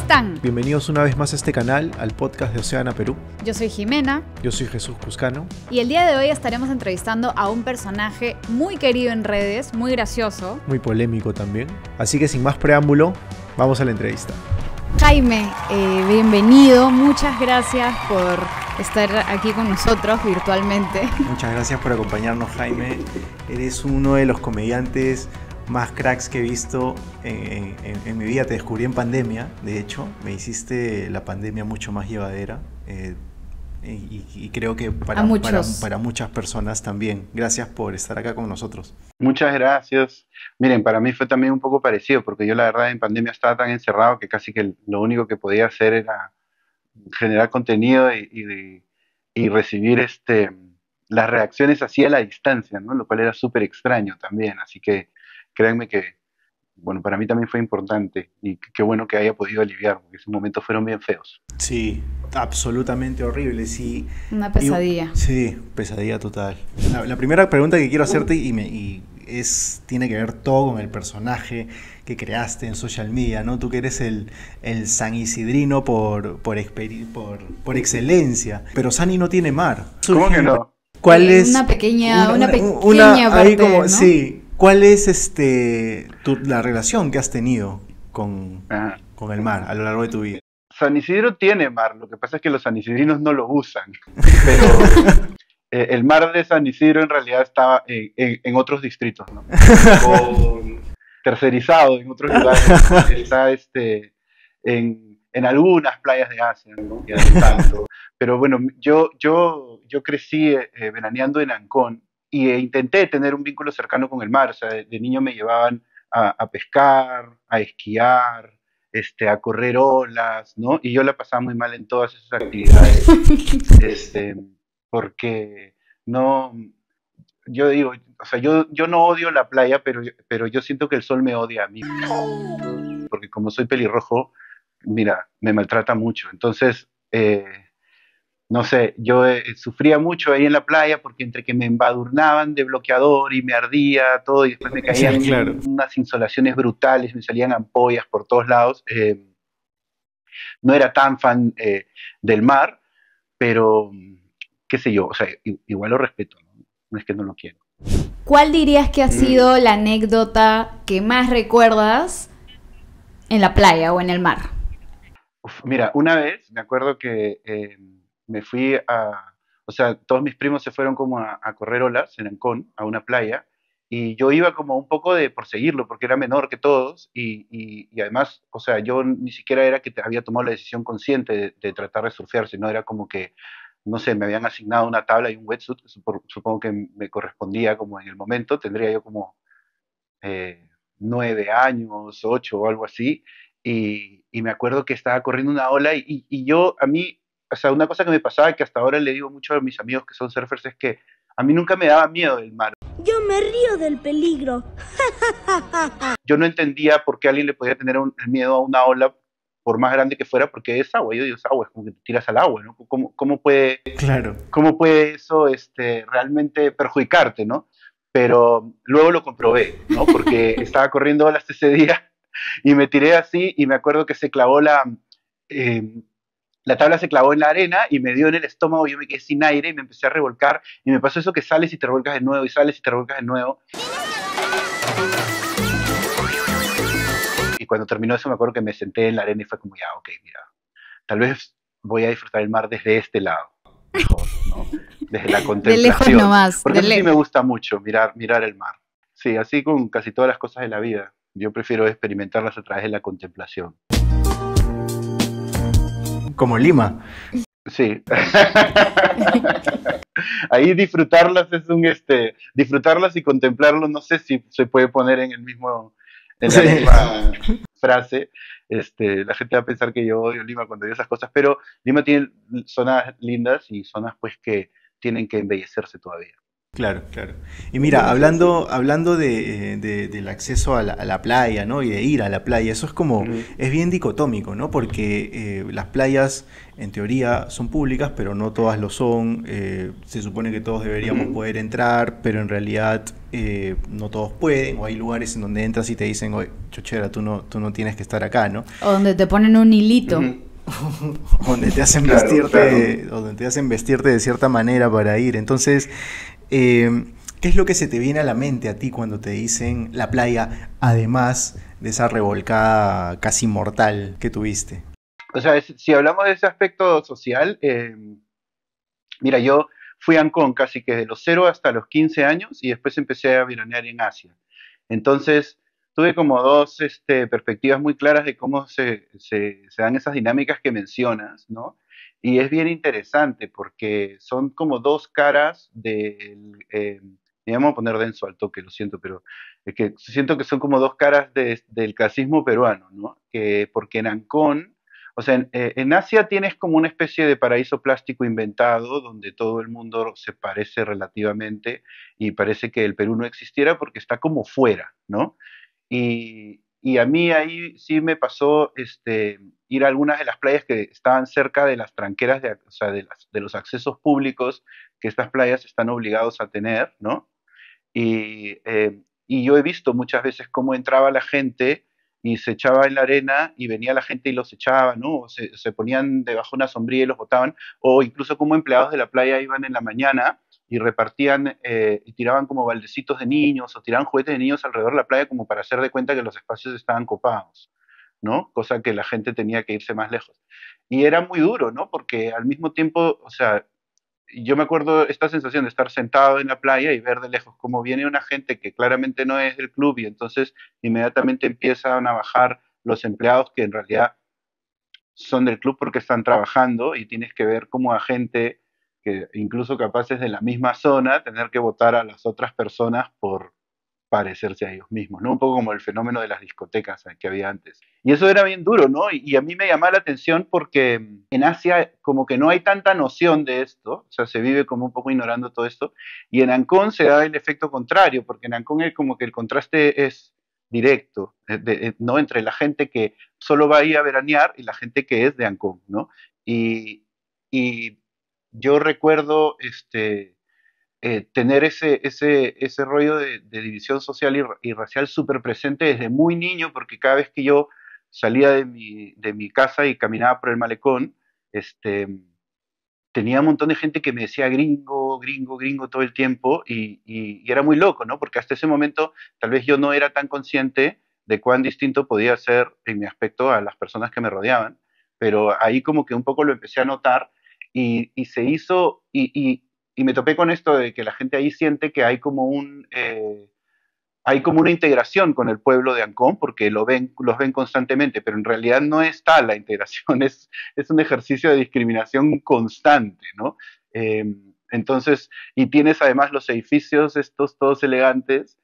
están? Bienvenidos una vez más a este canal, al podcast de Oceana Perú. Yo soy Jimena. Yo soy Jesús Cuscano. Y el día de hoy estaremos entrevistando a un personaje muy querido en redes, muy gracioso. Muy polémico también. Así que sin más preámbulo, vamos a la entrevista. Jaime, bienvenido. Muchas gracias por estar aquí con nosotros virtualmente. Muchas gracias por acompañarnos, Jaime. Eres uno de los comediantes más cracks que he visto en mi vida. Te descubrí en pandemia, de hecho. Me hiciste la pandemia mucho más llevadera. Y creo que para muchas personas también. Gracias por estar acá con nosotros. Muchas gracias. Miren, para mí fue también un poco parecido, porque yo la verdad en pandemia estaba tan encerrado que casi que lo único que podía hacer era generar contenido y recibir las reacciones así a la distancia, ¿no? Lo cual era súper extraño también. Así que créanme que, bueno, para mí también fue importante y qué bueno que haya podido aliviar, porque esos momentos fueron bien feos. Sí, absolutamente horribles. Sí, una pesadilla. Sí, pesadilla total. La primera pregunta que quiero hacerte tiene que ver todo con el personaje que creaste en social media, ¿no? Tú que eres el San Isidrino por excelencia, pero Sani no tiene mar. ¿Cómo que no? ¿Cuál es? Una pequeña parte, ahí como, ¿no? Sí. ¿Cuál es la relación que has tenido con el mar a lo largo de tu vida? San Isidro tiene mar, lo que pasa es que los sanisidrinos no lo usan, pero el mar de San Isidro en realidad estaba en otros distritos, ¿no? Tercerizado en otros lugares, está en algunas playas de Asia, ¿no? Y no tanto. Pero bueno, yo crecí veraneando en Ancón y intenté tener un vínculo cercano con el mar. O sea, de niño me llevaban a pescar, a esquiar, a correr olas, ¿no? Y yo la pasaba muy mal en todas esas actividades, porque no, yo digo, o sea, yo no odio la playa, pero yo siento que el sol me odia a mí, porque como soy pelirrojo, mira, me maltrata mucho. Entonces, no sé, yo sufría mucho ahí en la playa porque entre que me embadurnaban de bloqueador y me ardía todo y después me caían unas insolaciones brutales, me salían ampollas por todos lados. No era tan fan del mar, pero qué sé yo, o sea, igual lo respeto, ¿no? No es que no lo quiero. ¿Cuál dirías que ha sido la anécdota que más recuerdas en la playa o en el mar? Mira, una vez me acuerdo que me fui o sea, todos mis primos se fueron como a correr olas en Ancón, a una playa, y yo iba como un poco por seguirlo, porque era menor que todos, y además, o sea, yo ni siquiera era que había tomado la decisión consciente de tratar de surfear, sino era como que, no sé, me habían asignado una tabla y un wetsuit, supongo que me correspondía como en el momento, tendría yo como 9 años, 8 o algo así, y me acuerdo que estaba corriendo una ola y yo, a mí, o sea, una cosa que me pasaba, que hasta ahora le digo mucho a mis amigos que son surfers, es que a mí nunca me daba miedo el mar. Yo me río del peligro. Yo no entendía por qué alguien le podía tener el miedo a una ola, por más grande que fuera, porque es agua. Yo digo, es agua, es como que te tiras al agua, ¿no? ¿Cómo puede eso realmente perjudicarte, ¿no? Pero luego lo comprobé, ¿no? Porque estaba corriendo olas ese día y me tiré así y me acuerdo que se clavó la tabla, se clavó en la arena y me dio en el estómago, yo me quedé sin aire y me empecé a revolcar y me pasó eso que sales y te revolcas de nuevo y sales y te revolcas de nuevo. Y cuando terminó eso me acuerdo que me senté en la arena y fue como, ya, ok, mira, tal vez voy a disfrutar el mar desde este lado, mejor, ¿no? Desde la contemplación. De lejos nomás. Porque sí me gusta mucho mirar el mar. Sí, así con casi todas las cosas de la vida. Yo prefiero experimentarlas a través de la contemplación. Como Lima. Sí. Ahí disfrutarlas disfrutarlas y contemplarlo, no sé si se puede poner en la misma frase. La gente va a pensar que yo odio Lima cuando digo esas cosas, pero Lima tiene zonas lindas y zonas pues que tienen que embellecerse todavía. Claro, claro. Y mira, hablando del acceso a la playa, ¿no? Y de ir a la playa, eso es como, Ujú, es bien dicotómico, ¿no? Porque las playas, en teoría, son públicas, pero no todas lo son. Se supone que todos deberíamos ujú. poder entrar, pero en realidad no todos pueden, o hay lugares en donde entras y te dicen, oye, chochera, tú no tienes que estar acá, ¿no? O donde te ponen un hilito. Ujú. Donde te hacen Claro, claro. donde te hacen vestirte de cierta manera para ir. Entonces, eh, ¿qué es lo que se te viene a la mente a ti cuando te dicen la playa, además de esa revolcada casi mortal que tuviste? O sea, si hablamos de ese aspecto social, mira, yo fui a Ancón casi que de los 0 hasta los 15 años y después empecé a veranear en Asia. Entonces, tuve como dos perspectivas muy claras de cómo se dan esas dinámicas que mencionas, ¿no? Y es bien interesante porque son como dos caras del... me vamos a poner denso al toque, lo siento, pero es que siento que son como dos caras del clasismo peruano, ¿no? Porque en Ancón, o sea, en Asia tienes como una especie de paraíso plástico inventado donde todo el mundo se parece relativamente y parece que el Perú no existiera porque está como fuera, ¿no? Y a mí ahí sí me pasó ir a algunas de las playas que estaban cerca de las tranqueras, o sea, de los accesos públicos que estas playas están obligados a tener, ¿no? Y yo he visto muchas veces cómo entraba la gente y se echaba en la arena y venía la gente y los echaba, ¿no? O se ponían debajo de una sombrilla y los botaban, o incluso como empleados de la playa iban en la mañana y repartían y tiraban como baldecitos de niños o tiraban juguetes de niños alrededor de la playa como para hacer de cuenta que los espacios estaban copados, ¿no? Cosa que la gente tenía que irse más lejos. Y era muy duro, ¿no? Porque al mismo tiempo, o sea, yo me acuerdo esta sensación de estar sentado en la playa y ver de lejos cómo viene una gente que claramente no es del club y entonces inmediatamente empiezan a bajar los empleados que en realidad son del club porque están trabajando y tienes que ver cómo a gente que incluso capaces de la misma zona tener que votar a las otras personas por parecerse a ellos mismos, ¿no? Un poco como el fenómeno de las discotecas que había antes. Y eso era bien duro, ¿no? Y a mí me llamaba la atención porque en Asia como que no hay tanta noción de esto, o sea, se vive como un poco ignorando todo esto, y en Ancón se da el efecto contrario, porque en Ancón es como que el contraste es directo, ¿no? Entre la gente que solo va ahí a veranear y la gente que es de Ancón, ¿no? Y, y yo recuerdo tener ese rollo de división social y racial súper presente desde muy niño, porque cada vez que yo salía de mi casa y caminaba por el malecón, este, tenía un montón de gente que me decía gringo, gringo, gringo todo el tiempo y era muy loco, ¿no? Porque hasta ese momento tal vez yo no era tan consciente de cuán distinto podía ser en mi aspecto a las personas que me rodeaban, pero ahí como que un poco lo empecé a notar y se hizo, y me topé con esto de que la gente ahí siente que hay como una integración con el pueblo de Ancón, porque los ven constantemente, pero en realidad no está la integración, es un ejercicio de discriminación constante, ¿no? Eh, entonces, y tienes además los edificios estos todos elegantes,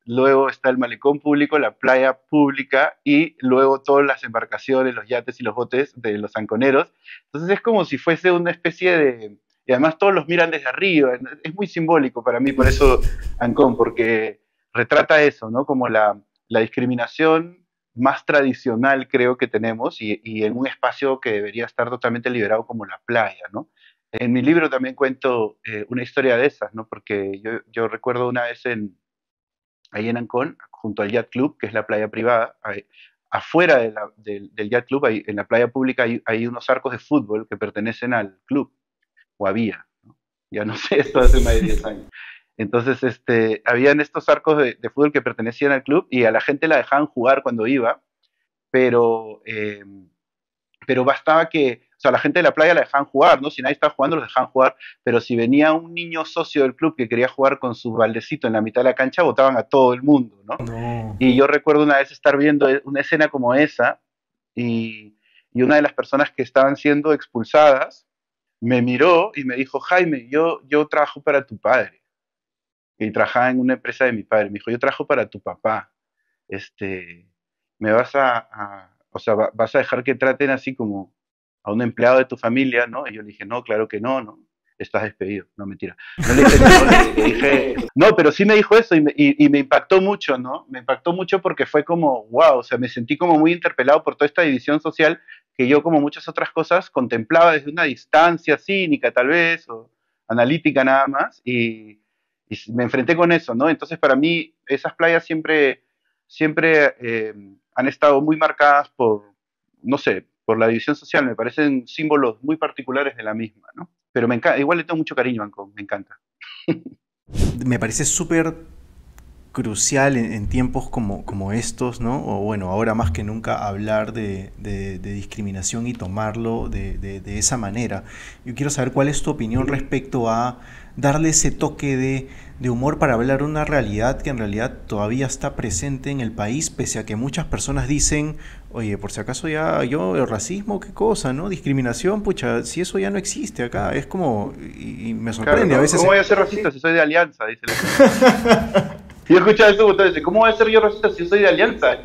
luego está el malecón público, la playa pública y luego todas las embarcaciones, los yates y los botes de los anconeros. Entonces es como si fuese una especie de... Y además todos los miran desde arriba, es muy simbólico para mí, por eso Ancón, porque retrata eso, ¿no? Como la discriminación más tradicional creo que tenemos y en un espacio que debería estar totalmente liberado como la playa, ¿no? En mi libro también cuento una historia de esas, ¿no? Porque yo recuerdo una vez ahí en Ancón, junto al Yacht Club, que es la playa privada, afuera del Yacht Club, en la playa pública, hay unos arcos de fútbol que pertenecen al club, o había, ¿no? Ya no sé, esto hace más de 10 años. Entonces, habían estos arcos de fútbol que pertenecían al club y a la gente la dejaban jugar cuando iba, pero, pero bastaba que, o sea, la gente de la playa la dejaban jugar, ¿no? Si nadie estaba jugando, los dejaban jugar, pero si venía un niño socio del club que quería jugar con su baldecito en la mitad de la cancha, votaban a todo el mundo, ¿no? No. Y yo recuerdo una vez estar viendo una escena como esa y una de las personas que estaban siendo expulsadas me miró y me dijo, Jaime, yo trabajo para tu padre y trabajaba en una empresa de mi padre. Me dijo, yo trabajo para tu papá. Este, me vas o sea, vas a dejar que traten así como a un empleado de tu familia, ¿no? Y yo le dije, no, claro que no, ¿no? estás despedido. No, mentira. No le dije eso, le dije... No, pero sí me dijo eso y me impactó mucho, ¿no? Me impactó mucho porque fue como, wow, o sea, me sentí como muy interpelado por toda esta división social que yo, como muchas otras cosas, contemplaba desde una distancia cínica, tal vez, o analítica nada más, y me enfrenté con eso, ¿no? Entonces, para mí, esas playas siempre han estado muy marcadas por, no sé, por la división social. Me parecen símbolos muy particulares de la misma, ¿no? Pero me encanta, igual le tengo mucho cariño a Ancón, me encanta. Me parece súper crucial en tiempos como estos, ¿no? O bueno, ahora más que nunca hablar de discriminación y tomarlo de esa manera. Yo quiero saber cuál es tu opinión respecto a darle ese toque de humor para hablar de una realidad que en realidad todavía está presente en el país, pese a que muchas personas dicen, oye, por si acaso ya el racismo, qué cosa, ¿no? Discriminación, pucha, si eso ya no existe acá, es como, y me sorprende, claro, ¿no? A veces... ¿Cómo voy a ser racista si soy de Alianza? Dice la... Yo he escuchado eso muchas veces, ¿cómo voy a ser yo racista si soy de Alianza?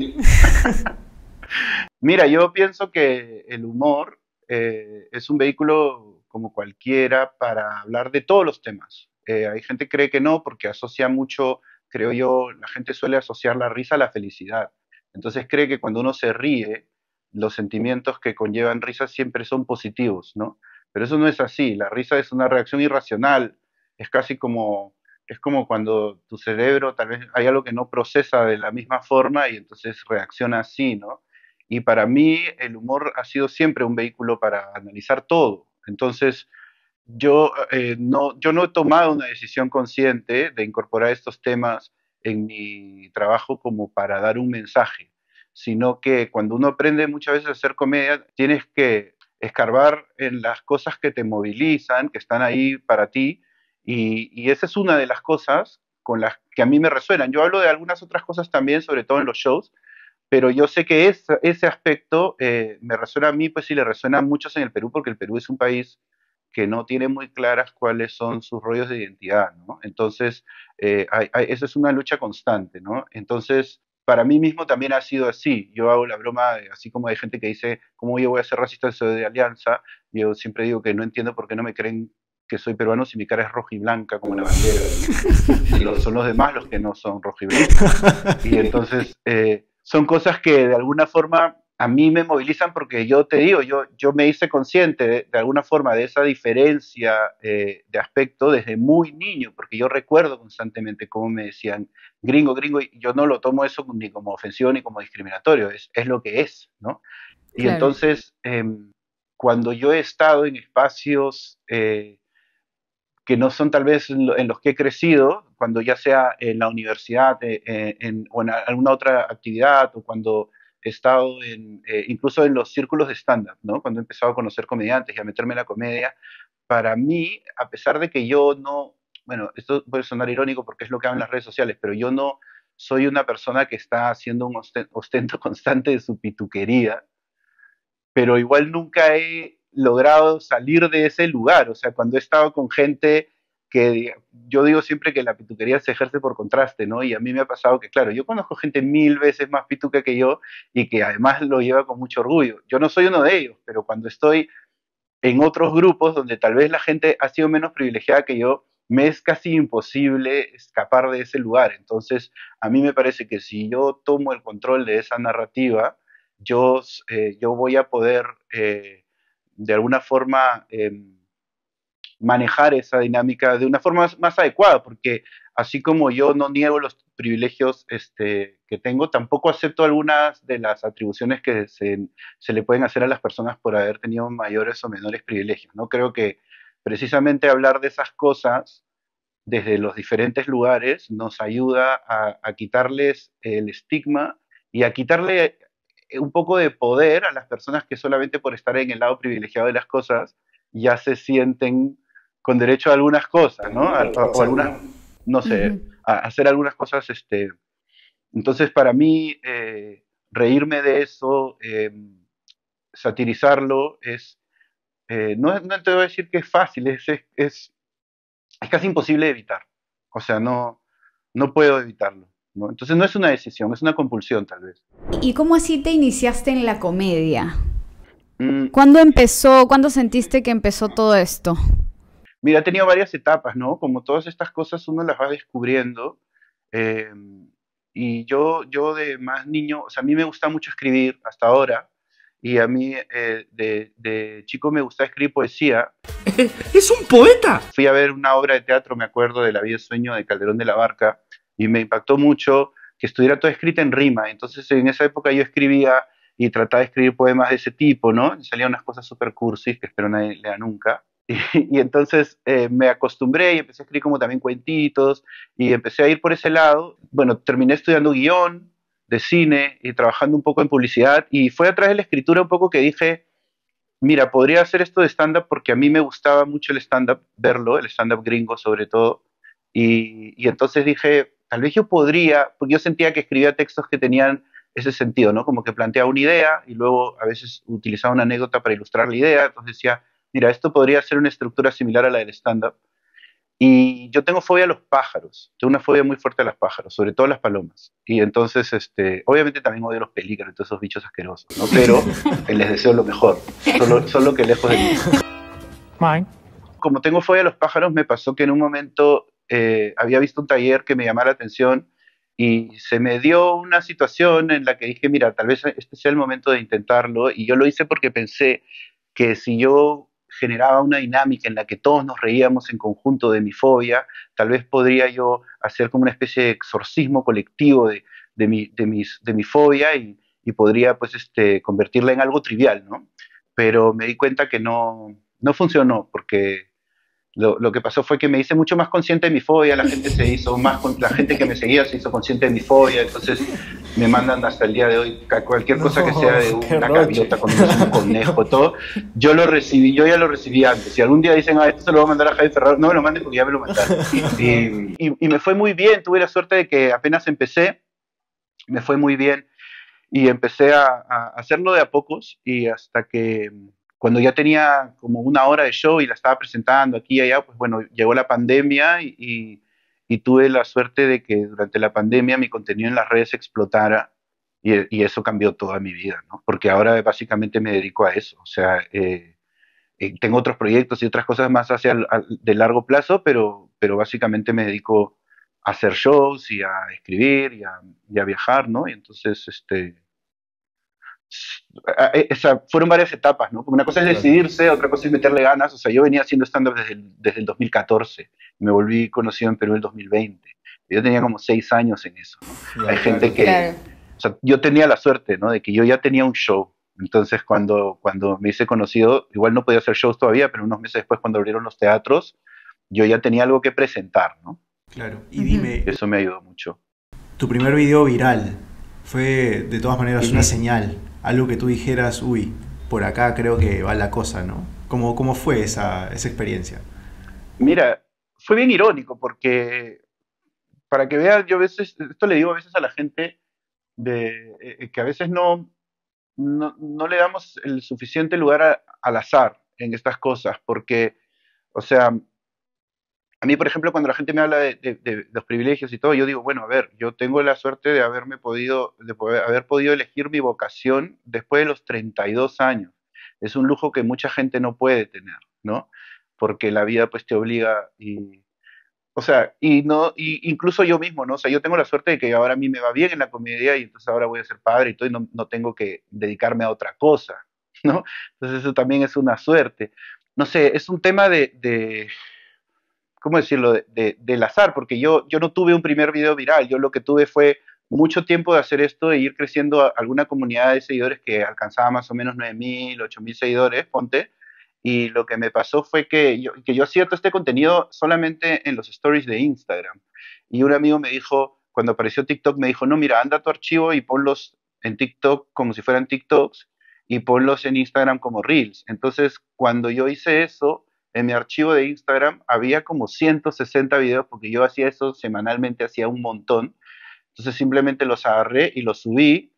Mira, yo pienso que el humor es un vehículo como cualquiera para hablar de todos los temas. Hay gente que cree que no, porque asocia mucho, creo yo, la gente suele asociar la risa a la felicidad. Entonces cree que cuando uno se ríe, los sentimientos que conllevan risa siempre son positivos, ¿no? Pero eso no es así. La risa es una reacción irracional. Es casi como... Es como cuando tu cerebro tal vez hay algo que no procesa de la misma forma y entonces reacciona así, ¿no? Y para mí el humor ha sido siempre un vehículo para analizar todo. Entonces yo no he tomado una decisión consciente de incorporar estos temas en mi trabajo como para dar un mensaje, sino que cuando uno aprende muchas veces a hacer comedia, tienes que escarbar en las cosas que te movilizan, que están ahí para ti, y esa es una de las cosas con las que a mí me resuenan. Yo hablo de algunas otras cosas también, sobre todo en los shows, pero yo sé que ese aspecto me resuena a mí, pues sí le resuena a muchos en el Perú, porque el Perú es un país que no tiene muy claras cuáles son sus rollos de identidad, ¿no? Entonces, esa es una lucha constante, ¿no? Entonces, para mí mismo también ha sido así. Yo hago la broma, así como hay gente que dice, ¿cómo yo voy a ser racista si soy de Alianza? Yo siempre digo que no entiendo por qué no me creen que soy peruano si mi cara es roja y blanca como la bandera. Y son los demás los que no son roja y blanca. Y entonces, son cosas que de alguna forma a mí me movilizan porque yo te digo, yo me hice consciente de alguna forma de esa diferencia de aspecto desde muy niño, porque yo recuerdo constantemente cómo me decían gringo, gringo, y yo no lo tomo eso ni como ofensivo ni como discriminatorio, es lo que es, ¿no? Y Claro. entonces, cuando yo he estado en espacios que no son tal vez en los que he crecido, cuando ya sea en la universidad o en alguna otra actividad, o cuando he estado incluso en los círculos de stand-up, ¿no? Cuando he empezado a conocer comediantes y a meterme en la comedia, para mí, a pesar de que yo no, bueno, esto puede sonar irónico porque es lo que hago en las redes sociales, pero yo no soy una persona que está haciendo un ostento constante de su pituquería, pero igual nunca he logrado salir de ese lugar. O sea, cuando he estado con gente que yo digo siempre que la pituquería se ejerce por contraste, ¿no? Y a mí me ha pasado que, claro, yo conozco gente 1000 veces más pituca que yo y que además lo lleva con mucho orgullo. Yo no soy uno de ellos, pero cuando estoy en otros grupos donde tal vez la gente ha sido menos privilegiada que yo, me es casi imposible escapar de ese lugar. Entonces, a mí me parece que si yo tomo el control de esa narrativa, yo voy a poder de alguna forma manejar esa dinámica de una forma más adecuada, porque así como yo no niego los privilegios que tengo, tampoco acepto algunas de las atribuciones que se le pueden hacer a las personas por haber tenido mayores o menores privilegios, ¿no? Creo que precisamente hablar de esas cosas desde los diferentes lugares nos ayuda a quitarles el estigma y a quitarle un poco de poder a las personas que solamente por estar en el lado privilegiado de las cosas ya se sienten con derecho a algunas cosas, ¿no? O algunas, no sé, a hacer algunas cosas. Entonces, para mí, reírme de eso, satirizarlo, no te voy a decir que es fácil, es casi imposible de evitar. O sea, no puedo evitarlo, ¿no? Entonces no es una decisión, es una compulsión tal vez. ¿Y cómo así te iniciaste en la comedia? Mm, ¿Cuándo empezó? ¿Cuándo sentiste que empezó todo esto? Mira, he tenido varias etapas, ¿no? Como todas estas cosas uno las va descubriendo. eh, y yo de más niño, o sea, a mí me gusta mucho escribir hasta ahora. Y a mí de chico me gustaba escribir poesía. ¡Es un poeta! Fui a ver una obra de teatro, me acuerdo, de La vida es sueño de Calderón de la Barca, y me impactó mucho que estuviera toda escrita en rima. Entonces, en esa época yo escribía y trataba de escribir poemas de ese tipo, ¿no? Y salían unas cosas súper cursis que espero nadie lea nunca. Y entonces me acostumbré y empecé a escribir como también cuentitos y empecé a ir por ese lado. Bueno, terminé estudiando guión de cine y trabajando un poco en publicidad y fue a través de la escritura un poco que dije, mira, podría hacer esto de stand-up porque a mí me gustaba mucho el stand-up, verlo, el stand-up gringo sobre todo. Y entonces dije, tal vez yo podría, porque yo sentía que escribía textos que tenían ese sentido, ¿no? Como que planteaba una idea y luego a veces utilizaba una anécdota para ilustrar la idea. Entonces decía, mira, esto podría ser una estructura similar a la del stand-up. Y yo tengo fobia a los pájaros, tengo una fobia muy fuerte a los pájaros, sobre todo a las palomas. Y entonces, obviamente también odio a los pelícanos y todos esos bichos asquerosos, ¿no? Pero les deseo lo mejor, solo que lejos de mí. Mine. Como tengo fobia a los pájaros, me pasó que en un momento había visto un taller que me llamaba la atención y se me dio una situación en la que dije, mira, tal vez este sea el momento de intentarlo. Y yo lo hice porque pensé que si yo generaba una dinámica en la que todos nos reíamos en conjunto de mi fobia, tal vez podría yo hacer como una especie de exorcismo colectivo de mi fobia y podría pues convertirla en algo trivial, ¿no? Pero me di cuenta que no funcionó porque lo que pasó fue que me hice mucho más consciente de mi fobia, la gente que me seguía se hizo consciente de mi fobia, entonces me mandan hasta el día de hoy cualquier cosa que sea de una gaviota con un conejo, todo, yo ya lo recibí antes. Si algún día dicen, esto se lo voy a mandar a Javier Ferraro, no me lo manden porque ya me lo mandaron. Y me fue muy bien, tuve la suerte de que apenas empecé, me fue muy bien y empecé a hacerlo de a pocos y hasta que cuando ya tenía como una hora de show y la estaba presentando aquí y allá, pues bueno, llegó la pandemia y tuve la suerte de que durante la pandemia mi contenido en las redes explotara y eso cambió toda mi vida, ¿no? Porque ahora básicamente me dedico a eso, o sea, tengo otros proyectos y otras cosas más de largo plazo, pero básicamente me dedico a hacer shows y a escribir y a viajar, ¿no? Y entonces, o sea, fueron varias etapas, ¿no? Como una cosa es decidirse, otra cosa es meterle ganas. O sea, yo venía haciendo stand-up desde el 2014, me volví conocido en Perú en el 2020. Yo tenía como 6 años en eso, ¿no? Hay gente que, Claro. o sea, yo tenía la suerte, ¿no? De que yo ya tenía un show. Entonces, cuando me hice conocido, igual no podía hacer shows todavía, pero unos meses después, cuando abrieron los teatros, yo ya tenía algo que presentar, ¿no? Claro. Y dime, Eso me ayudó mucho. tu primer video viral fue de todas maneras una Ujú. señal, algo que tú dijeras, uy, por acá creo que va la cosa, ¿no? ¿Cómo fue esa experiencia? Mira, fue bien irónico porque, para que vean, yo a veces, esto le digo a veces a la gente, que a veces no le damos el suficiente lugar al azar en estas cosas, porque, o sea, a mí, por ejemplo, cuando la gente me habla de los privilegios y todo, yo digo, bueno, a ver, yo tengo la suerte de haber podido elegir mi vocación después de los 32 años. Es un lujo que mucha gente no puede tener, ¿no? Porque la vida pues te obliga o sea, incluso yo mismo, ¿no? O sea, yo tengo la suerte de que ahora a mí me va bien en la comedia y entonces ahora voy a ser padre y todo y no tengo que dedicarme a otra cosa, ¿no? Entonces eso también es una suerte. No sé, es un tema ¿cómo decirlo? Del azar, porque yo no tuve un primer video viral, yo lo que tuve fue mucho tiempo de hacer esto e ir creciendo alguna comunidad de seguidores que alcanzaba más o menos 9.000, 8.000 seguidores, ponte, y lo que me pasó fue que yo hacía todo este contenido solamente en los stories de Instagram. Y un amigo me dijo, cuando apareció TikTok, me dijo, no, mira, anda tu archivo y ponlos en TikTok como si fueran TikToks y ponlos en Instagram como Reels. Entonces, cuando yo hice eso, en mi archivo de Instagram había como 160 videos porque yo hacía eso semanalmente, hacía un montón. Entonces simplemente los agarré y los subí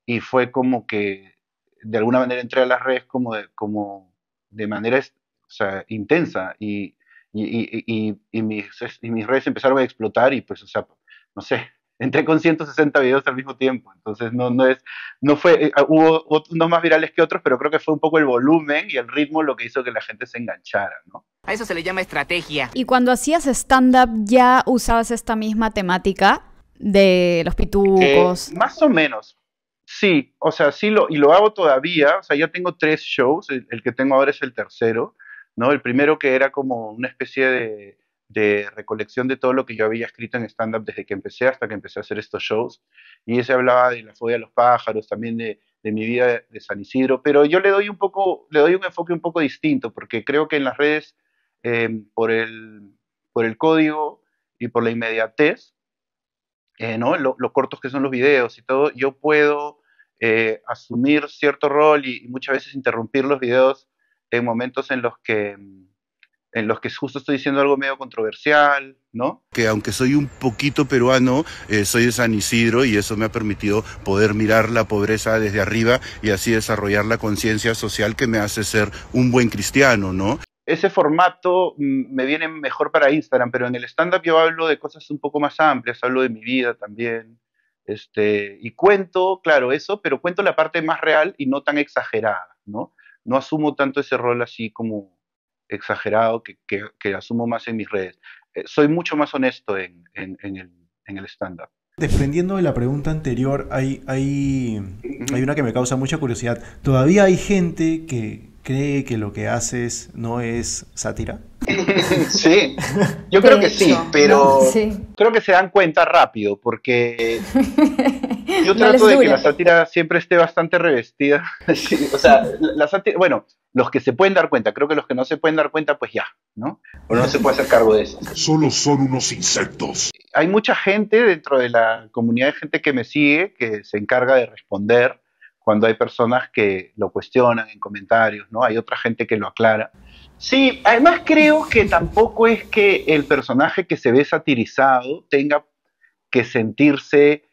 y fue como que de alguna manera entré a las redes como de manera o sea, intensa y mis redes empezaron a explotar y pues, o sea, no sé, entré con 160 videos al mismo tiempo, entonces no fue, hubo unos más virales que otros, pero creo que fue un poco el volumen y el ritmo lo que hizo que la gente se enganchara, ¿no? A eso se le llama estrategia. Y cuando hacías stand-up, ¿ya usabas esta misma temática de los pitucos? Más o menos. Sí, o sea, sí y lo hago todavía, o sea, ya tengo 3 shows, el que tengo ahora es el tercero, ¿no? El primero que era como una especie de recolección de todo lo que yo había escrito en stand-up desde que empecé hasta que empecé a hacer estos shows, y ese hablaba de la fobia a los pájaros, también de mi vida de San Isidro, pero yo le doy un enfoque un poco distinto, porque creo que en las redes, por el código y por la inmediatez, ¿no? Lo cortos que son los videos y todo, yo puedo asumir cierto rol y muchas veces interrumpir los videos en momentos en los que justo estoy diciendo algo medio controversial, ¿no? Que aunque soy un poquito peruano, soy de San Isidro y eso me ha permitido poder mirar la pobreza desde arriba y así desarrollar la conciencia social que me hace ser un buen cristiano, ¿no? Ese formato me viene mejor para Instagram, pero en el stand-up yo hablo de cosas un poco más amplias, hablo de mi vida también, y cuento, claro, eso, pero cuento la parte más real y no tan exagerada, ¿no? No asumo tanto ese rol así como exagerado que asumo más en mis redes. Soy mucho más honesto en el stand-up. Desprendiendo de la pregunta anterior, hay una que me causa mucha curiosidad. ¿Todavía hay gente que cree que lo que haces no es sátira? Sí, yo creo que sí, pero Sí. creo que se dan cuenta rápido, porque yo No les trato de que dura. la sátira siempre esté bastante revestida. Sí, o sea, la sátira, bueno, los que se pueden dar cuenta, creo que los que no se pueden dar cuenta, pues ya, ¿no? O no se puede hacer cargo de eso. Solo son unos insectos. Hay mucha gente dentro de la comunidad de gente que me sigue que se encarga de responder cuando hay personas que lo cuestionan en comentarios, ¿no? Hay otra gente que lo aclara. Sí, además creo que tampoco es que el personaje que se ve satirizado tenga que sentirse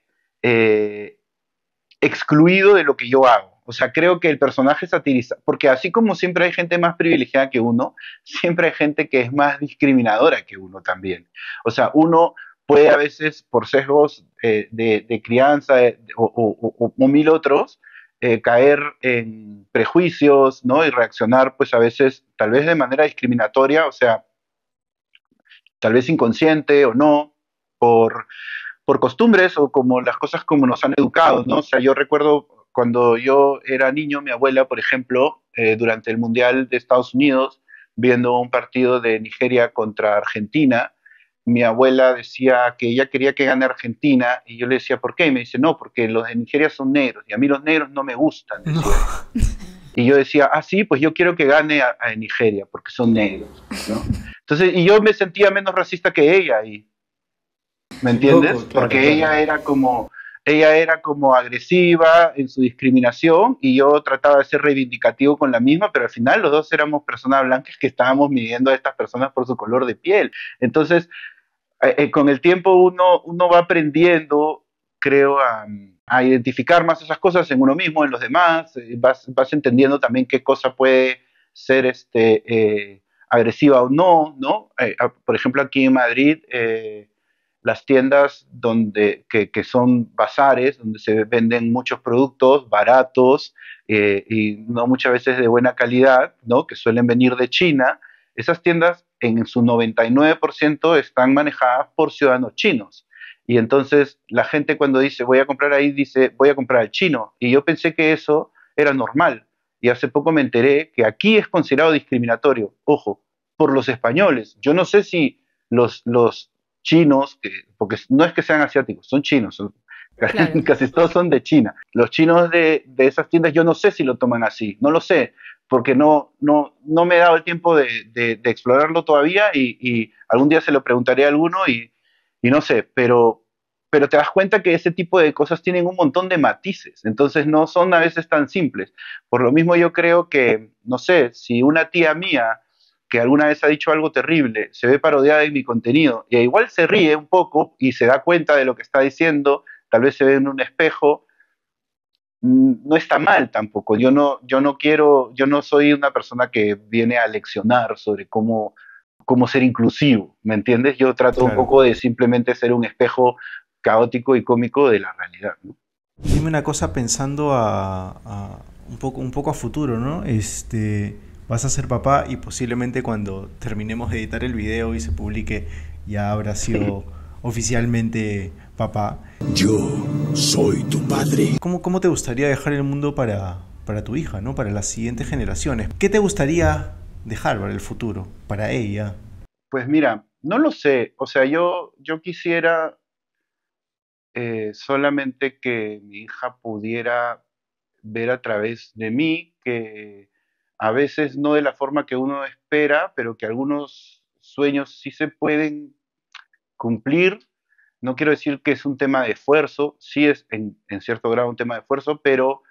excluido de lo que yo hago. O sea, creo que el personaje satiriza, porque así como siempre hay gente más privilegiada que uno, siempre hay gente que es más discriminadora que uno también. O sea, uno puede a veces, por sesgos de crianza o mil otros, caer en prejuicios, ¿no? Y reaccionar, pues a veces, tal vez de manera discriminatoria, o sea, tal vez inconsciente o no, por costumbres o como las cosas como nos han educado, ¿no? O sea, yo recuerdo cuando yo era niño, mi abuela, por ejemplo, durante el Mundial de Estados Unidos, viendo un partido de Nigeria contra Argentina, mi abuela decía que ella quería que gane Argentina y yo le decía, ¿por qué? Y me dice, no, porque los de Nigeria son negros y a mí los negros no me gustan, decía ella. Y yo decía, ah, sí, pues yo quiero que gane a Nigeria porque son negros, ¿no? Entonces, y yo me sentía menos racista que ella y, ¿me entiendes? Loco, claro, Porque claro. ella era como agresiva en su discriminación y yo trataba de ser reivindicativo con la misma, pero al final los dos éramos personas blancas que estábamos midiendo a estas personas por su color de piel. Entonces, con el tiempo uno va aprendiendo, creo, a identificar más esas cosas en uno mismo, en los demás, vas entendiendo también qué cosa puede ser agresiva o no, ¿no? Por ejemplo, aquí en Madrid, las tiendas que son bazares, donde se venden muchos productos baratos y no muchas veces de buena calidad, ¿no? Que suelen venir de China, esas tiendas en su 99% están manejadas por ciudadanos chinos. Y entonces la gente cuando dice voy a comprar ahí, dice voy a comprar al chino. Y yo pensé que eso era normal. Y hace poco me enteré que aquí es considerado discriminatorio, ojo, por los españoles. Yo no sé si los chinos, porque no es que sean asiáticos, son chinos, Claro. casi todos son de China. Los chinos de esas tiendas yo no sé si lo toman así, no lo sé, porque no me he dado el tiempo de explorarlo todavía y algún día se lo preguntaré a alguno y no sé, pero te das cuenta que ese tipo de cosas tienen un montón de matices, entonces no son a veces tan simples. Por lo mismo yo creo que, no sé, si una tía mía que alguna vez ha dicho algo terrible, se ve parodiada en mi contenido y igual se ríe un poco y se da cuenta de lo que está diciendo, tal vez se ve en un espejo, no está mal tampoco. Yo no soy una persona que viene a leccionar sobre cómo ser inclusivo, ¿me entiendes? Yo trato un Claro. poco de simplemente ser un espejo caótico y cómico de la realidad, ¿no? Dime una cosa pensando un poco a futuro, ¿no? Vas a ser papá y posiblemente cuando terminemos de editar el video y se publique ya habrá sido oficialmente papá. Yo soy tu padre. ¿Cómo te gustaría dejar el mundo para tu hija, ¿no? Para las siguientes generaciones? ¿Qué te gustaría dejar para el futuro, para ella? Pues mira, no lo sé. O sea, yo quisiera solamente que mi hija pudiera ver a través de mí que a veces no de la forma que uno espera, pero que algunos sueños sí se pueden cumplir. No quiero decir que es un tema de esfuerzo, sí es en cierto grado un tema de esfuerzo, pero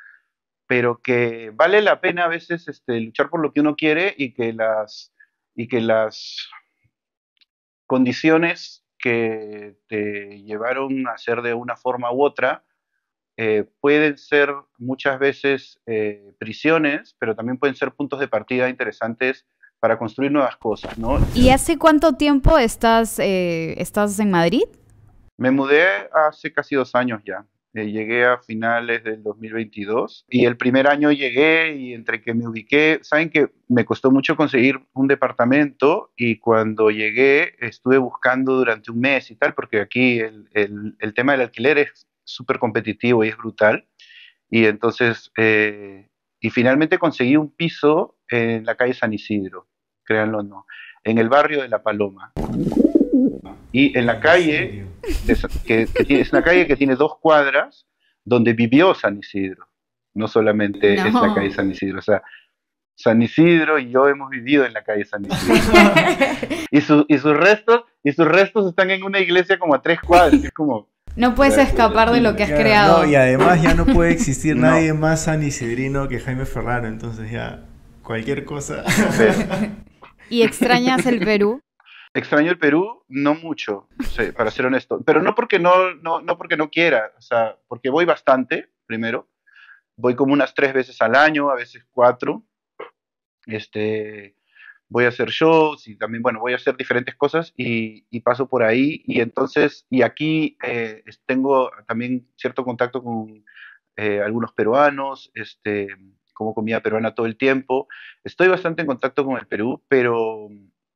que vale la pena a veces luchar por lo que uno quiere y que las condiciones que te llevaron a hacer de una forma u otra pueden ser muchas veces prisiones, pero también pueden ser puntos de partida interesantes para construir nuevas cosas, ¿no? ¿Y hace cuánto tiempo estás en Madrid? Me mudé hace casi 2 años ya. Llegué a finales del 2022 y el primer año llegué y entre que me ubiqué, saben que me costó mucho conseguir un departamento y cuando llegué estuve buscando durante un mes y tal, porque aquí el tema del alquiler es súper competitivo y es brutal. Y entonces, y finalmente conseguí un piso en la calle San Isidro, créanlo o no, en el barrio de La Paloma. Y en la calle, es una calle que tiene 2 cuadras donde vivió San Isidro. No solamente es la calle San Isidro, o sea, San Isidro y yo hemos vivido en la calle San Isidro. y sus restos están en una iglesia como a 3 cuadras. Es como... No puedes escapar de lo que has creado. No, y además ya no puede existir nadie más sanisidrino que Jaime Ferraro, entonces ya cualquier cosa. ¿Y extrañas el Perú? Extraño el Perú, no mucho, para ser honesto, pero no porque no porque no quiera, o sea, porque voy bastante, primero, voy como unas 3 veces al año, a veces 4, voy a hacer shows y también, bueno, voy a hacer diferentes cosas y paso por ahí y entonces, y aquí tengo también cierto contacto con algunos peruanos, como comida peruana todo el tiempo, estoy bastante en contacto con el Perú, pero...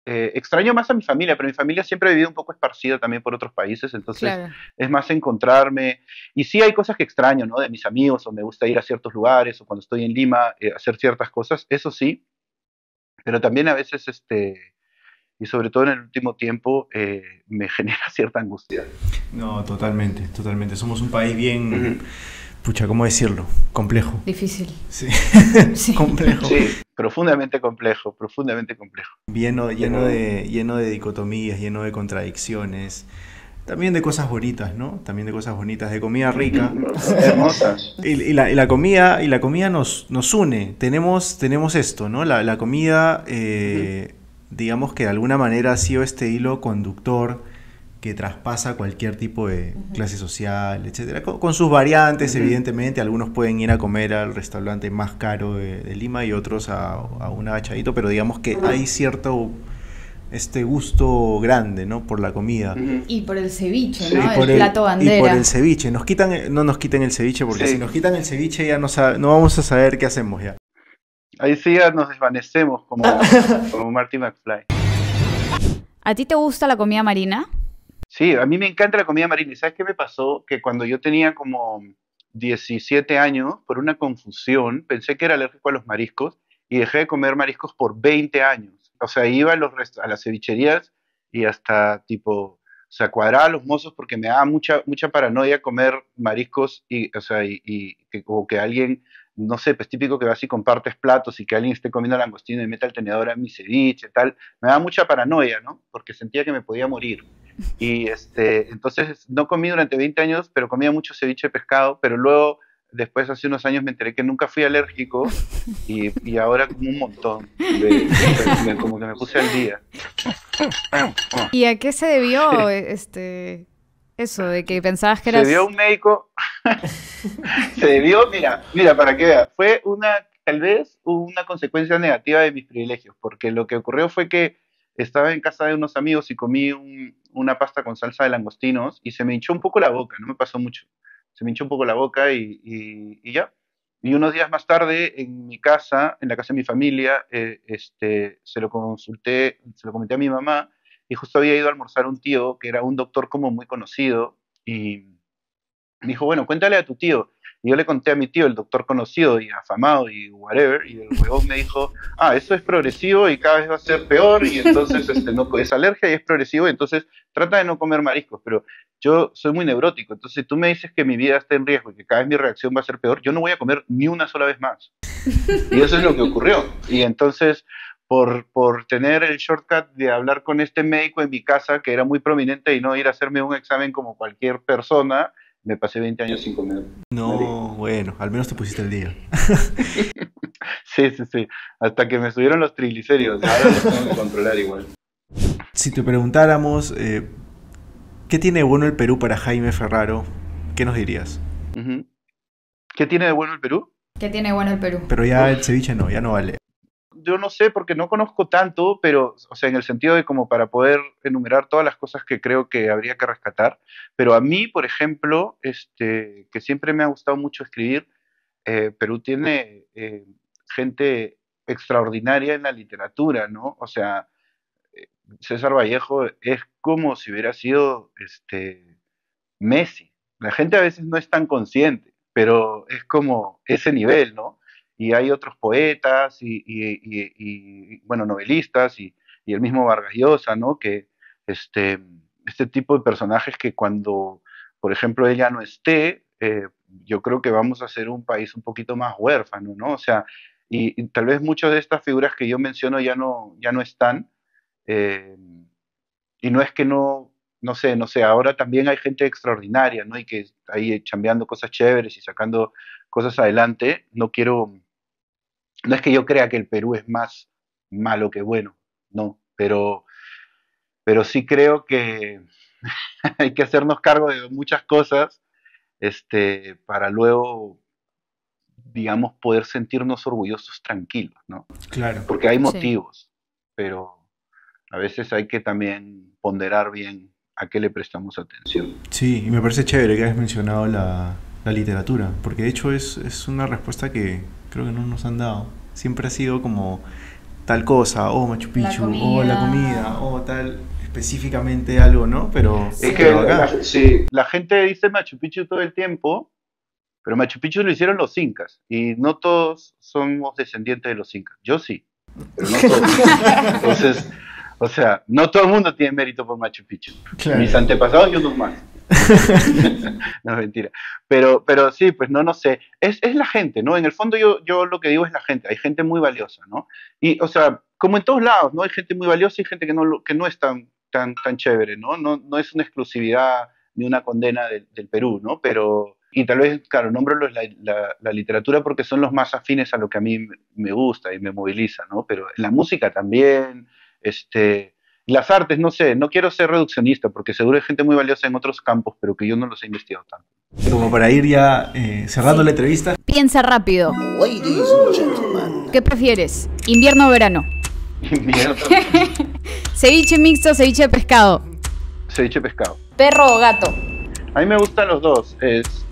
extraño más a mi familia, pero mi familia siempre ha vivido un poco esparcida también por otros países, entonces claro, es más encontrarme. Y sí hay cosas que extraño, ¿no? De mis amigos, o me gusta ir a ciertos lugares, o cuando estoy en Lima, hacer ciertas cosas, eso sí, pero también a veces, y sobre todo en el último tiempo, me genera cierta angustia. No, totalmente, totalmente. Somos un país bien... Pucha, ¿cómo decirlo? Complejo. Difícil. Sí, sí. Complejo. Sí, profundamente complejo, profundamente complejo. Lleno de dicotomías, lleno de contradicciones. También de cosas bonitas, ¿no? También de cosas bonitas, de comida rica. Hermosas. Y la comida nos une. Tenemos esto, ¿no? La comida, digamos que de alguna manera ha sido este hilo conductor que traspasa cualquier tipo de clase social, etcétera, con sus variantes, evidentemente. Algunos pueden ir a comer al restaurante más caro de Lima y otros a un agachadito, pero digamos que hay cierto gusto grande, ¿no? Por la comida. Y por el ceviche, ¿no? El plato bandera. Y por el ceviche. No nos quiten el ceviche, porque si nos quitan el ceviche ya no vamos a saber qué hacemos ya. Ahí sí ya nos desvanecemos como Marty McFly. ¿A ti te gusta la comida marina? Sí, a mí me encanta la comida marina. ¿Y sabes qué me pasó? Que cuando yo tenía como 17 años, por una confusión, pensé que era alérgico a los mariscos y dejé de comer mariscos por 20 años. O sea, iba a las cevicherías y hasta tipo, o sea, cuadraba a los mozos porque me daba mucha paranoia comer mariscos y que como que alguien, no sé, pues típico que vas y compartes platos y que alguien esté comiendo langostino y meta el tenedor a mi ceviche, tal. Me daba mucha paranoia, ¿no? Porque sentía que me podía morir. Y entonces no comí durante 20 años, pero comía mucho ceviche de pescado, pero luego, después hace unos años me enteré que nunca fui alérgico y ahora como un montón, como que me puse al día. ¿Y a qué se debió eso de que pensabas que eras...? Se debió un médico, se debió, mira, para que veas, fue tal vez una consecuencia negativa de mis privilegios, porque lo que ocurrió fue que estaba en casa de unos amigos y comí una pasta con salsa de langostinos y se me hinchó un poco la boca, no me pasó mucho. Se me hinchó un poco la boca y ya. Y unos días más tarde, en mi casa, en la casa de mi familia, se lo comenté a mi mamá y justo había ido a almorzar un tío que era un doctor como muy conocido y me dijo, bueno, cuéntale a tu tío. Y yo le conté a mi tío, el doctor conocido y afamado y whatever, y el huevón me dijo, eso es progresivo y cada vez va a ser peor, y entonces no, es alergia y es progresivo, entonces trata de no comer mariscos, pero yo soy muy neurótico, entonces si tú me dices que mi vida está en riesgo y que cada vez mi reacción va a ser peor, yo no voy a comer ni una sola vez más. Y eso es lo que ocurrió. Y entonces, por tener el shortcut de hablar con este médico en mi casa, que era muy prominente, y no ir a hacerme un examen como cualquier persona, me pasé 20 años sin comer. No, bueno, al menos te pusiste el día. Sí. Hasta que me subieron los triglicéridos. Ahora los tengo que controlar igual. Si te preguntáramos, ¿qué tiene de bueno el Perú para Jaime Ferraro? ¿Qué nos dirías? ¿Qué tiene de bueno el Perú? ¿Qué tiene bueno el Perú? Pero ya el ceviche no, ya no vale. Yo no sé porque no conozco tanto, pero, o sea, en el sentido de como para poder enumerar todas las cosas que creo que habría que rescatar. Pero a mí, por ejemplo, que siempre me ha gustado mucho escribir, Perú tiene gente extraordinaria en la literatura, ¿no? O sea, César Vallejo es como si hubiera sido Messi. La gente a veces no es tan consciente, pero es como ese nivel, ¿no? Y hay otros poetas y bueno, novelistas y el mismo Vargas Llosa, ¿no? Que este tipo de personajes que cuando, por ejemplo, ella no esté, yo creo que vamos a ser un país un poquito más huérfano, ¿no? O sea, y tal vez muchas de estas figuras que yo menciono ya no están, y no es que no sé, ahora también hay gente extraordinaria, ¿no? Y que ahí chambeando cosas chéveres y sacando cosas adelante. No es que yo crea que el Perú es más malo que bueno, no, pero sí creo que hay que hacernos cargo de muchas cosas, para luego, digamos, poder sentirnos orgullosos tranquilos, ¿no? Claro. Porque hay motivos, pero a veces hay que también ponderar bien a qué le prestamos atención. Sí, y me parece chévere que hayas mencionado la literatura, porque de hecho es una respuesta que creo que no nos han dado. Siempre ha sido como tal cosa, Machu Picchu, la comida, tal, específicamente algo, ¿no? Pero es que la gente dice Machu Picchu todo el tiempo, pero Machu Picchu lo hicieron los incas, y no todos somos descendientes de los incas. Yo sí, pero no todos. Entonces, o sea, no todo el mundo tiene mérito por Machu Picchu. Claro. Mis antepasados y unos más. No, es mentira. Pero sí, pues no sé. Es la gente, ¿no? En el fondo yo lo que digo es la gente. Hay gente muy valiosa, ¿no? Y, o sea, como en todos lados, ¿no? Hay gente muy valiosa y gente que no es tan chévere, ¿no? No es una exclusividad ni una condena del Perú, ¿no? Pero, y tal vez, claro, nombro la literatura porque son los más afines a lo que a mí me gusta y me moviliza, ¿no? Pero en la música también, las artes, no sé, no quiero ser reduccionista porque seguro hay gente muy valiosa en otros campos, pero que yo no los he investigado tanto. Como para ir ya cerrando la entrevista. Piensa rápido. ¿Qué prefieres? ¿Invierno o verano? Invierno. ¿Ceviche mixto o ceviche de pescado? Ceviche de pescado. ¿Perro o gato? A mí me gustan los dos.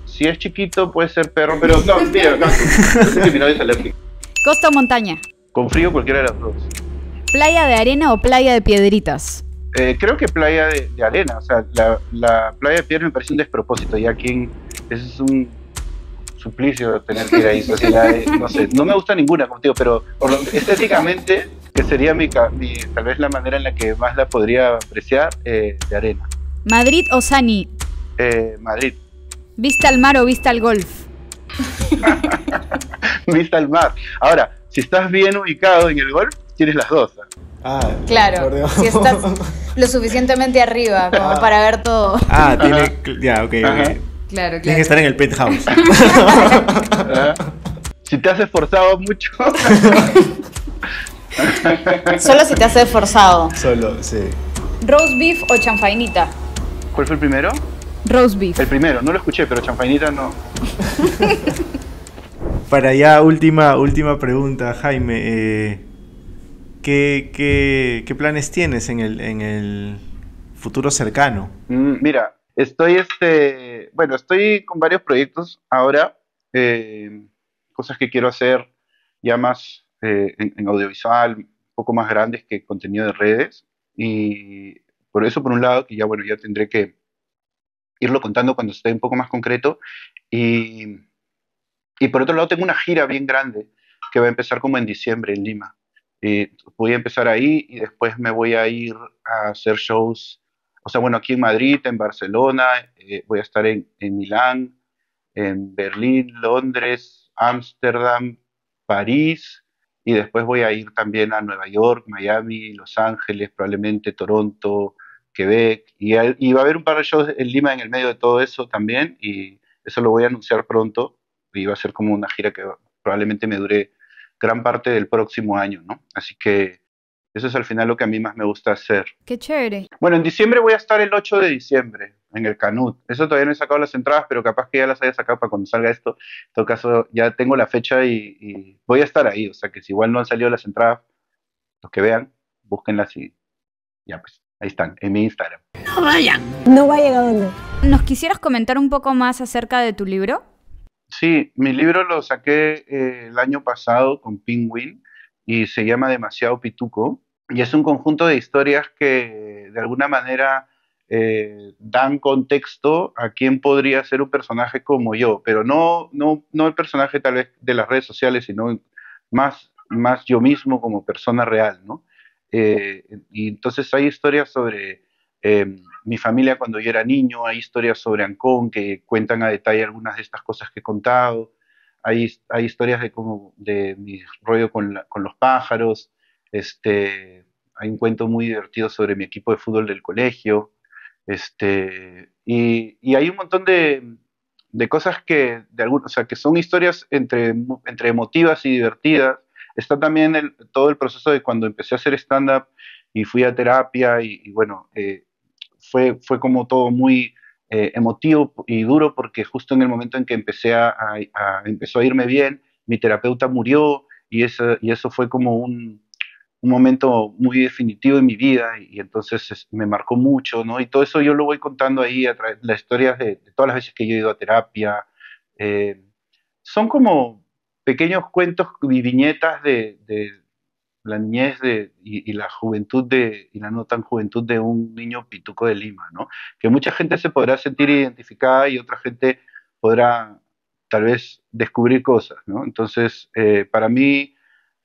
Si es chiquito puede ser perro, pero no, mira, gato. Es que mi novia es alérgica. ¿Costa o montaña? Con frío cualquiera de las dos. ¿Playa de arena o playa de piedritas? Creo que playa de arena. O sea, la playa de piedra me parece un despropósito. Y aquí eso es un suplicio tener que ir ahí. O sea, no sé, no me gusta ninguna, como te digo, pero estéticamente, que sería tal vez la manera en la que más la podría apreciar, de arena. ¿Madrid o Sani? Madrid. ¿Vista al mar o vista al golf? Vista al mar. Ahora, si estás bien ubicado en el golf, tienes las dos. Claro, si estás lo suficientemente arriba como para ver todo. Ya, ok. Claro. Tienes que estar en el penthouse. Si te has esforzado mucho. Solo si te has esforzado. Solo, sí. ¿Roast beef o chanfainita? ¿Cuál fue el primero? Roast beef. El primero, no lo escuché, pero chanfainita no. Para ya, última pregunta, Jaime. ¿Qué planes tienes en el futuro cercano? Mira, estoy con varios proyectos ahora, cosas que quiero hacer ya más en audiovisual, un poco más grandes que contenido de redes. Y por eso, por un lado, que ya tendré que irlo contando cuando esté un poco más concreto. Y, y por otro lado, tengo una gira bien grande que va a empezar como en diciembre en Lima. Voy a empezar ahí y después me voy a ir a hacer shows, o sea, bueno, aquí en Madrid, en Barcelona, voy a estar en Milán, en Berlín, Londres, Ámsterdam, París, y después voy a ir también a Nueva York, Miami, Los Ángeles, probablemente Toronto, Quebec, y va a haber un par de shows en Lima en el medio de todo eso también, y eso lo voy a anunciar pronto, y va a ser como una gira que probablemente me dure gran parte del próximo año, ¿no? Así que eso es al final lo que a mí más me gusta hacer. Qué chévere. Bueno, en diciembre voy a estar el 8 de diciembre en el Canut. Eso todavía no he sacado las entradas, pero capaz que ya las haya sacado para cuando salga esto. En todo caso, ya tengo la fecha y voy a estar ahí. O sea que si igual no han salido las entradas, los que vean, búsquenlas y ya pues, ahí están, en mi Instagram. No vayan a dónde. ¿Nos quisieras comentar un poco más acerca de tu libro? Sí, mi libro lo saqué el año pasado con Penguin y se llama Demasiado Pituco. Y es un conjunto de historias que de alguna manera dan contexto a quién podría ser un personaje como yo, pero no el personaje tal vez de las redes sociales, sino más yo mismo como persona real, ¿no? Y entonces hay historias sobre mi familia cuando yo era niño, hay historias sobre Ancón que cuentan a detalle algunas de estas cosas que he contado, hay historias de mi rollo con los pájaros, hay un cuento muy divertido sobre mi equipo de fútbol del colegio, y hay un montón de cosas o sea, que son historias entre emotivas y divertidas. Está también todo el proceso de cuando empecé a hacer stand-up y fui a terapia y bueno, fue como todo muy emotivo y duro porque justo en el momento en que empezó a irme bien, mi terapeuta murió y eso fue como un momento muy definitivo en mi vida y entonces me marcó mucho, ¿no? Y todo eso yo lo voy contando ahí a través de las historias de todas las veces que yo he ido a terapia. Son como pequeños cuentos y viñetas de la niñez y la juventud y la no tan juventud de un niño pituco de Lima, ¿no? Que mucha gente se podrá sentir identificada y otra gente podrá tal vez descubrir cosas, ¿no? Entonces, para mí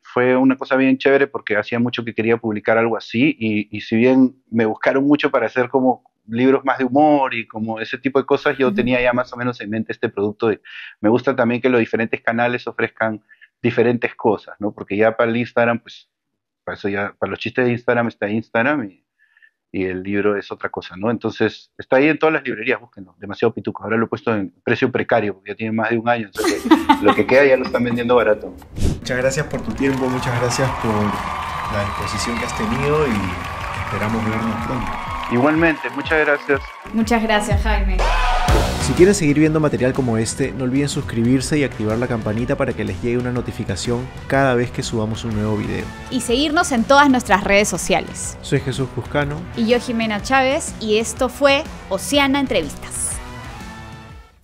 fue una cosa bien chévere porque hacía mucho que quería publicar algo así y si bien me buscaron mucho para hacer como libros más de humor y como ese tipo de cosas, yo tenía ya más o menos en mente este producto. Me gusta también que los diferentes canales ofrezcan diferentes cosas, ¿no? Porque ya para el Instagram, pues, para los chistes de Instagram está Instagram y el libro es otra cosa, ¿no? Entonces, está ahí en todas las librerías, búsquenlo, Demasiado Pituco. Ahora lo he puesto en precio precario, porque ya tiene más de un año, entonces lo que queda ya lo están vendiendo barato. Muchas gracias por tu tiempo, muchas gracias por la disposición que has tenido y esperamos vernos pronto. Igualmente, muchas gracias. Muchas gracias, Jaime. Si quieren seguir viendo material como este, no olviden suscribirse y activar la campanita para que les llegue una notificación cada vez que subamos un nuevo video. Y seguirnos en todas nuestras redes sociales. Soy Jesús Cuscano. Y yo, Jimena Chávez, y esto fue Oceana Entrevistas.